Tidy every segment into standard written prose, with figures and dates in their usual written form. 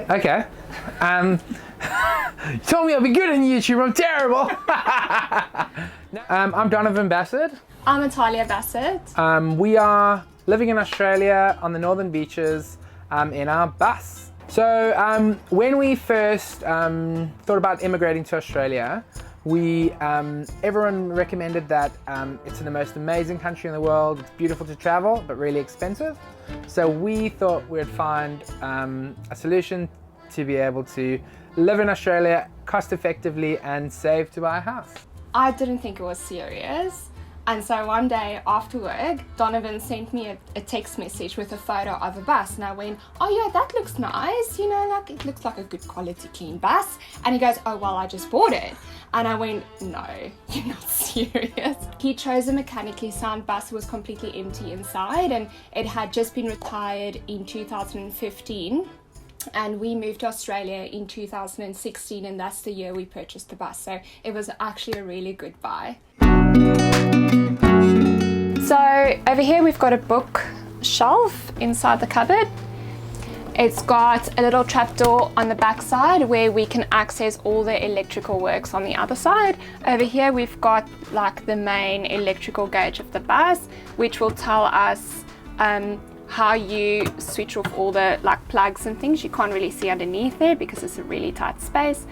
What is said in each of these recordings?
Okay. You told me I'd be good on YouTube, I'm terrible. I'm Donovan Bassett. I'm Natalia Bassett. We are living in Australia on the northern beaches in our bus. So when we first thought about immigrating to Australia, everyone recommended that it's the most amazing country in the world. It's beautiful to travel, but really expensive. So we thought we'd find a solution to be able to live in Australia cost effectively and save to buy a house. I didn't think it was serious. And so one day after work, Donovan sent me a text message with a photo of a bus. And I went, oh yeah, that looks nice. You know, like it looks like a good quality, clean bus. And he goes, oh, well, I just bought it. And I went, no, you're not serious. He chose a mechanically sound bus. It was completely empty inside and it had just been retired in 2015. And we moved to Australia in 2016 and that's the year we purchased the bus. So it was actually a really good buy. So over here we've got a bookshelf inside the cupboard. It's got a little trapdoor on the back side where we can access all the electrical works on the other side. Over here we've got like the main electrical gauge of the bus, which will tell us how you switch off all the like plugs and things. You can't really see underneath there because it's a really tight space.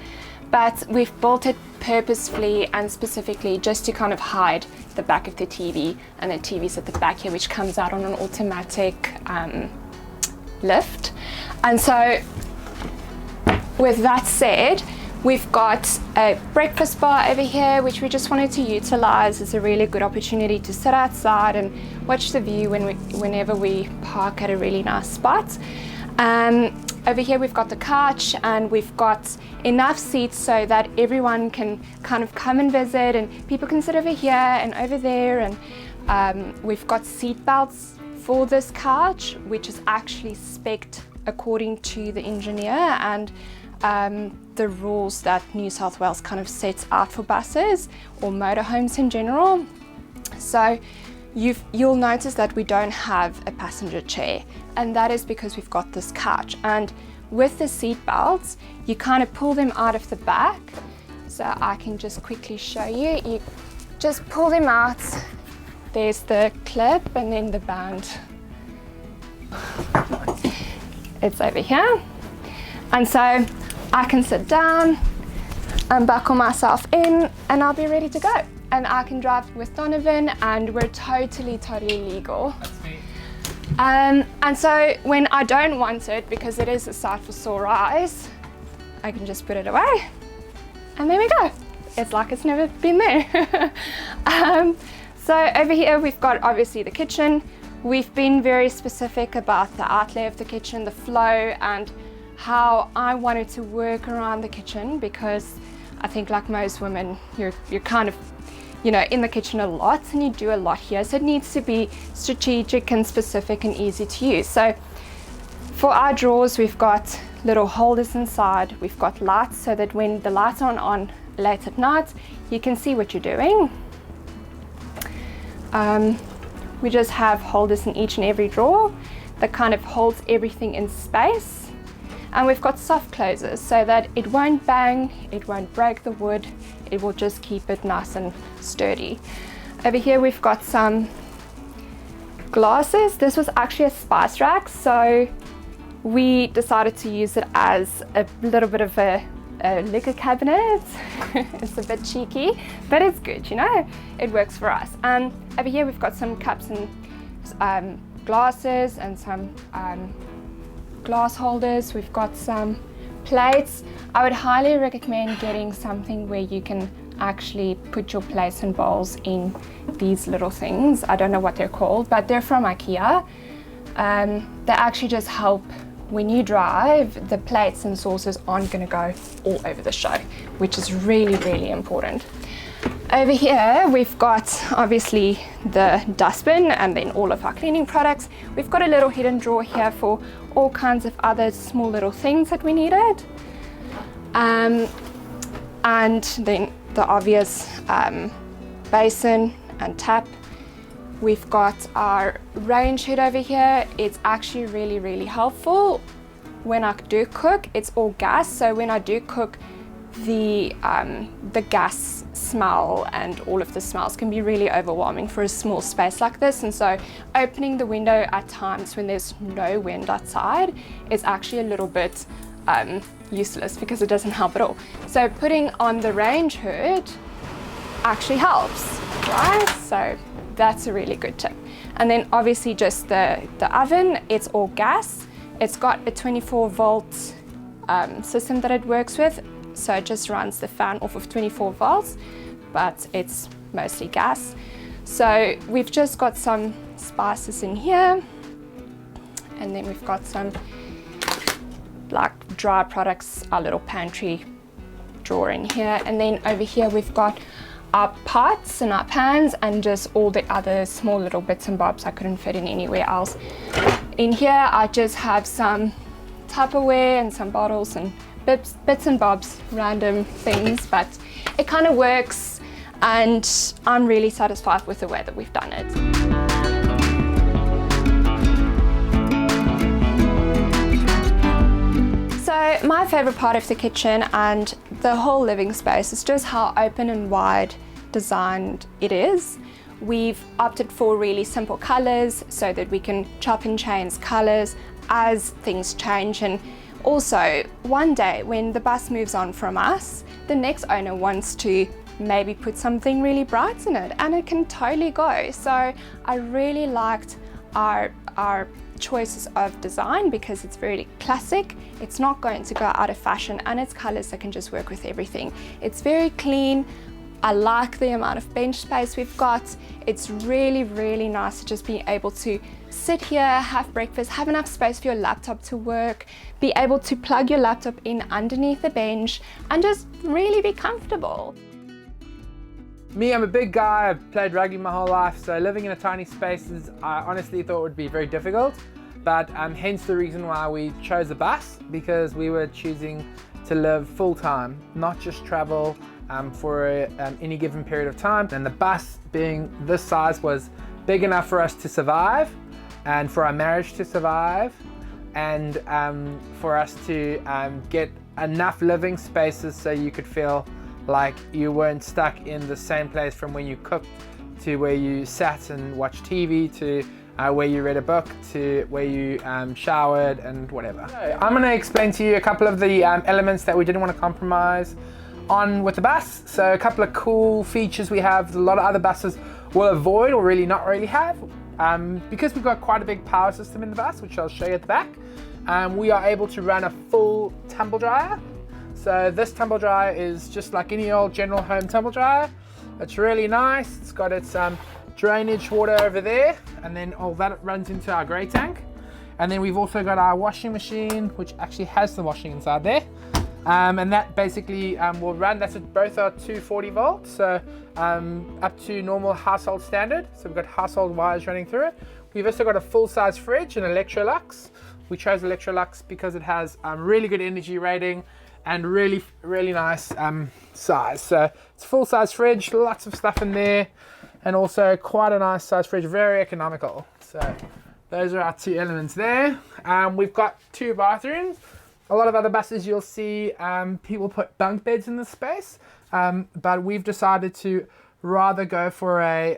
But we've built it purposefully and specifically just to kind of hide the back of the TV, and the TV's at the back here, which comes out on an automatic lift. And so with that said, we've got a breakfast bar over here, which we just wanted to utilize as a really good opportunity to sit outside and watch the view whenever we park at a really nice spot. Over here we've got the couch and we've got enough seats so that everyone can kind of come and visit, and people can sit over here and over there, and we've got seat belts for this couch, which is actually spec'd according to the engineer and the rules that New South Wales kind of sets out for buses or motorhomes in general. So you'll notice that we don't have a passenger chair, and that is because we've got this couch. And with the seat belts, you kind of pull them out of the back. So I can just quickly show you. You just pull them out. There's the clip and then the band. It's over here. And so I can sit down and buckle myself in and I'll be ready to go. And I can drive with Donovan and we're totally legal. That's me. And so when I don't want it, because it is a sight for sore eyes, I can just put it away and there we go. It's like it's never been there. So over here we've got obviously the kitchen. We've been very specific about the outlay of the kitchen, the flow, and how I wanted to work around the kitchen, because I think like most women, you're kind of, you know, in the kitchen a lot and you do a lot here. So it needs to be strategic and specific and easy to use. So for our drawers, we've got little holders inside. We've got lights so that when the lights aren't on late at night, you can see what you're doing. We just have holders in each and every drawer that kind of holds everything in space. And we've got soft closers so that it won't bang, it won't break the wood, it will just keep it nice and sturdy. Over here we've got some glasses. This was actually a spice rack, so we decided to use it as a little bit of a a liquor cabinet. It's a bit cheeky, but it's good, you know, it works for us. Over here we've got some cups and glasses and some glass holders. We've got some plates. I would highly recommend getting something where you can actually put your plates and bowls in these little things. I don't know what they're called, but they're from IKEA. They actually just help when you drive. The plates and saucers aren't going to go all over the show, which is really, really important. Over here we've got obviously the dustbin and then all of our cleaning products. We've got a little hidden drawer here for all kinds of other small little things that we needed. And then the obvious basin and tap. We've got our range hood over here. It's actually really, really helpful when I do cook. It's all gas, so when I do cook, the gas smell and all of the smells can be really overwhelming for a small space like this. And so opening the window at times when there's no wind outside is actually a little bit useless because it doesn't help at all. So putting on the range hood actually helps, right? So that's a really good tip. And then obviously just the oven, it's all gas. It's got a 24 volt system that it works with. So it just runs the fan off of 24 volts, but it's mostly gas. So we've just got some spices in here. And then we've got some like dry products, our little pantry drawer in here. And then over here we've got our pots and our pans and just all the other small little bits and bobs I couldn't fit in anywhere else. In here I just have some Tupperware and some bottles and bits and bobs, random things, but it kind of works and I'm really satisfied with the way that we've done it. So my favorite part of the kitchen and the whole living space is just how open and wide designed it is. We've opted for really simple colors so that we can chop and change colors as things change. And also, one day when the bus moves on from us, the next owner wants to maybe put something really bright in it, and it can totally go. So I really liked our choices of design because it's very classic, it's not going to go out of fashion, and it's colors that can just work with everything. It's very clean. I like the amount of bench space we've got. It's really, really nice to just be able to sit here, have breakfast, have enough space for your laptop to work, be able to plug your laptop in underneath the bench and just really be comfortable. Me, I'm a big guy. I've played rugby my whole life, so living in a tiny space I honestly thought would be very difficult, but hence the reason why we chose the bus, because we were choosing to live full-time, not just travel for any given period of time. And the bus being this size was big enough for us to survive and for our marriage to survive, and for us to get enough living spaces so you could feel like you weren't stuck in the same place from where you cooked to where you sat and watched TV to where you read a book to where you showered and whatever. So I'm going to explain to you a couple of the elements that we didn't want to compromise on with the bus. So a couple of cool features we have a lot of other buses will avoid or really not really have. Because we've got quite a big power system in the bus, which I'll show you at the back, we are able to run a full tumble dryer. So this tumble dryer is just like any old general home tumble dryer. It's really nice. It's got its drainage water over there, and then all that runs into our grey tank. And then we've also got our washing machine, which actually has the washing inside there. And that basically will run, that's at both our 240 volts, so up to normal household standard. So we've got household wires running through it. We've also got a full-size fridge, an Electrolux. We chose Electrolux because it has really good energy rating and really, really nice size. So it's a full-size fridge, lots of stuff in there, and also quite a nice size fridge, very economical. So those are our two elements there. We've got two bathrooms. A lot of other buses you'll see people put bunk beds in this space, but we've decided to rather go for a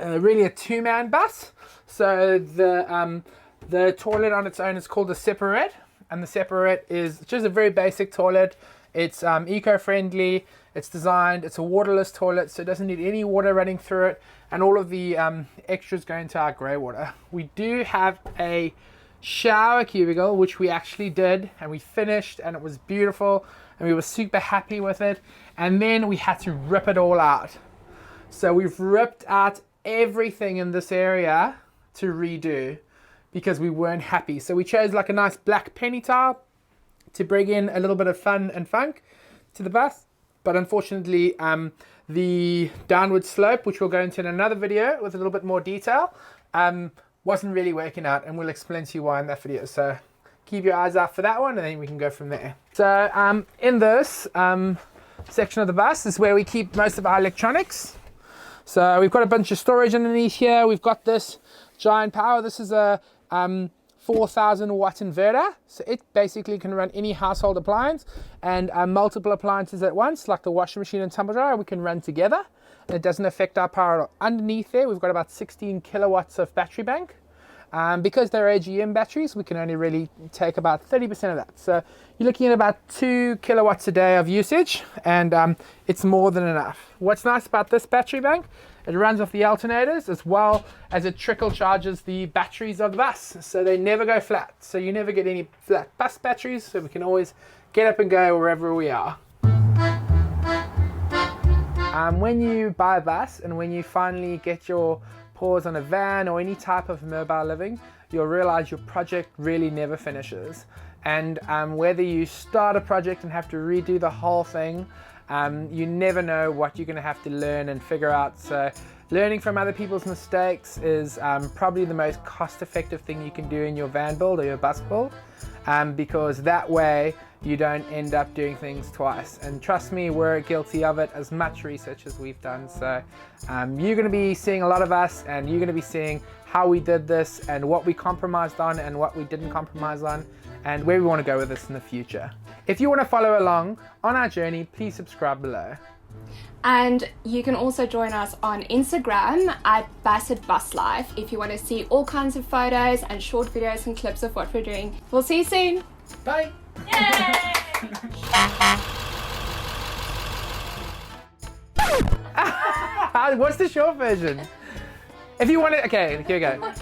really a two-man bus. So the toilet on its own is called a separate, and the separate is just a very basic toilet. It's eco-friendly, it's designed, it's a waterless toilet, so it doesn't need any water running through it, and all of the extras go into our grey water. We do have a shower cubicle, which we actually did, and we finished, and it was beautiful, and we were super happy with it, and then we had to rip it all out. So we've ripped out everything in this area to redo because we weren't happy. So we chose like a nice black penny tile to bring in a little bit of fun and funk to the bus. But unfortunately, the downward slope, which we'll go into in another video with a little bit more detail, wasn't really working out, and we'll explain to you why in that video. So keep your eyes out for that one, and then we can go from there. So in this section of the bus is where we keep most of our electronics. So we've got a bunch of storage underneath here. We've got this giant power. This is a 4,000 watt inverter. So it basically can run any household appliance, and multiple appliances at once, like the washing machine and tumble dryer, we can run together. And it doesn't affect our power at all. Underneath there, we've got about 16 kilowatts of battery bank. Because they're AGM batteries, we can only really take about 30% of that. So you're looking at about 2 kilowatts a day of usage, and it's more than enough. What's nice about this battery bank, it runs off the alternators as well as it trickle charges the batteries of the bus. So they never go flat. So you never get any flat bus batteries, so we can always get up and go wherever we are. When you buy a bus and when you finally get your paws on a van or any type of mobile living, you'll realize your project really never finishes. And whether you start a project and have to redo the whole thing, you never know what you're going to have to learn and figure out. So learning from other people's mistakes is probably the most cost-effective thing you can do in your van build or your bus build, because that way you don't end up doing things twice. And trust me, we're guilty of it, as much research as we've done. So you're going to be seeing a lot of us, and you're going to be seeing how we did this and what we compromised on and what we didn't compromise on, and where we want to go with this in the future. If you want to follow along on our journey, please subscribe below. And you can also join us on Instagram at Bassett Bus Life if you want to see all kinds of photos and short videos and clips of what we're doing. We'll see you soon. Bye. Yay! What's the short version? If you want it, okay, here we go.